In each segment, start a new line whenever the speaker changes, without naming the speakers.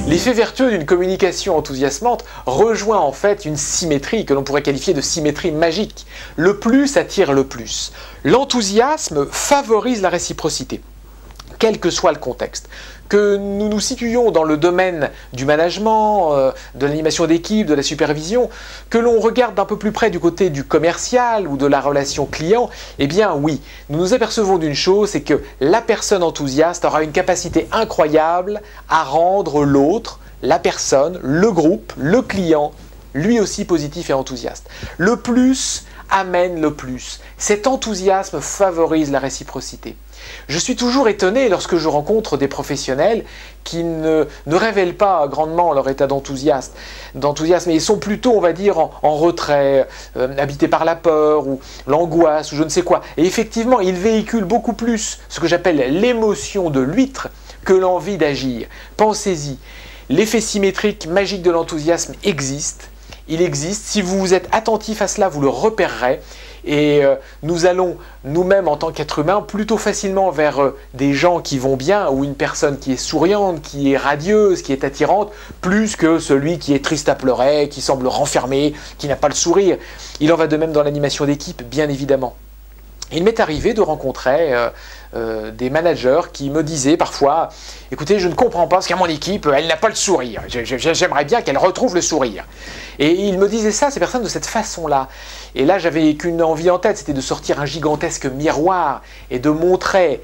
L'effet vertueux d'une communication enthousiasmante rejoint en fait une symétrie que l'on pourrait qualifier de symétrie magique. Le plus attire le plus. L'enthousiasme favorise la réciprocité, quel que soit le contexte. Que nous nous situions dans le domaine du management, de l'animation d'équipe, de la supervision, que l'on regarde d'un peu plus près du côté du commercial ou de la relation client, eh bien oui, nous nous apercevons d'une chose, c'est que la personne enthousiaste aura une capacité incroyable à rendre l'autre, la personne, le groupe, le client, lui aussi positif et enthousiaste. Le plus amène le plus. Cet enthousiasme favorise la réciprocité. Je suis toujours étonné lorsque je rencontre des professionnels qui ne révèlent pas grandement leur état d'enthousiasme, mais ils sont plutôt, on va dire, en retrait, habités par la peur ou l'angoisse ou je ne sais quoi. Et effectivement, ils véhiculent beaucoup plus ce que j'appelle l'émotion de l'huître que l'envie d'agir. Pensez-y, l'effet symétrique magique de l'enthousiasme existe. Il existe, si vous êtes attentif à cela, vous le repérerez et nous allons nous-mêmes en tant qu'êtres humains plutôt facilement vers des gens qui vont bien ou une personne qui est souriante, qui est radieuse, qui est attirante, plus que celui qui est triste à pleurer, qui semble renfermé, qui n'a pas le sourire. Il en va de même dans l'animation d'équipe, bien évidemment. Il m'est arrivé de rencontrer des managers qui me disaient parfois « Écoutez, je ne comprends pas parce qu'à mon équipe, elle n'a pas le sourire. J'aimerais bien qu'elle retrouve le sourire. » Et ils me disaient ça, ces personnes, de cette façon-là. Et là, j'avais qu'une envie en tête, c'était de sortir un gigantesque miroir et de montrer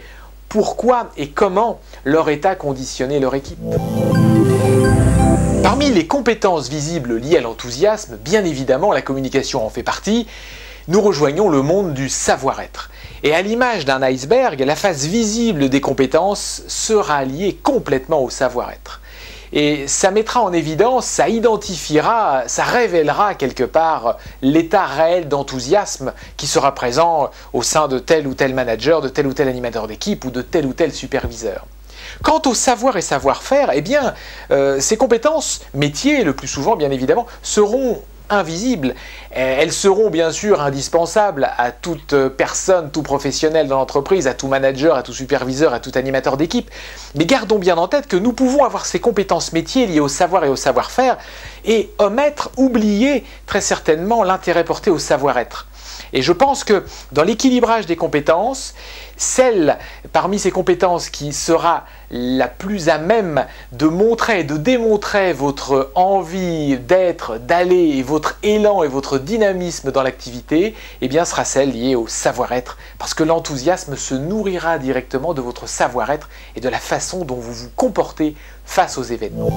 pourquoi et comment leur état conditionnait leur équipe. Parmi les compétences visibles liées à l'enthousiasme, bien évidemment, la communication en fait partie. Nous rejoignons le monde du savoir-être. Et à l'image d'un iceberg, la face visible des compétences sera liée complètement au savoir-être. Et ça mettra en évidence, ça identifiera, ça révélera quelque part l'état réel d'enthousiasme qui sera présent au sein de tel ou tel manager, de tel ou tel animateur d'équipe ou de tel ou tel superviseur. Quant au savoir et savoir-faire, eh bien, ces compétences métiers, le plus souvent bien évidemment, seront invisibles. Elles seront bien sûr indispensables à toute personne, tout professionnel dans l'entreprise, à tout manager, à tout superviseur, à tout animateur d'équipe. Mais gardons bien en tête que nous pouvons avoir ces compétences métiers liées au savoir et au savoir-faire et omettre, oublier très certainement l'intérêt porté au savoir-être. Et je pense que dans l'équilibrage des compétences, celle parmi ces compétences qui sera la plus à même de montrer, de démontrer votre envie d'être, d'aller, et votre élan et votre dynamisme dans l'activité, eh bien sera celle liée au savoir-être. Parce que l'enthousiasme se nourrira directement de votre savoir-être et de la façon dont vous vous comportez face aux événements.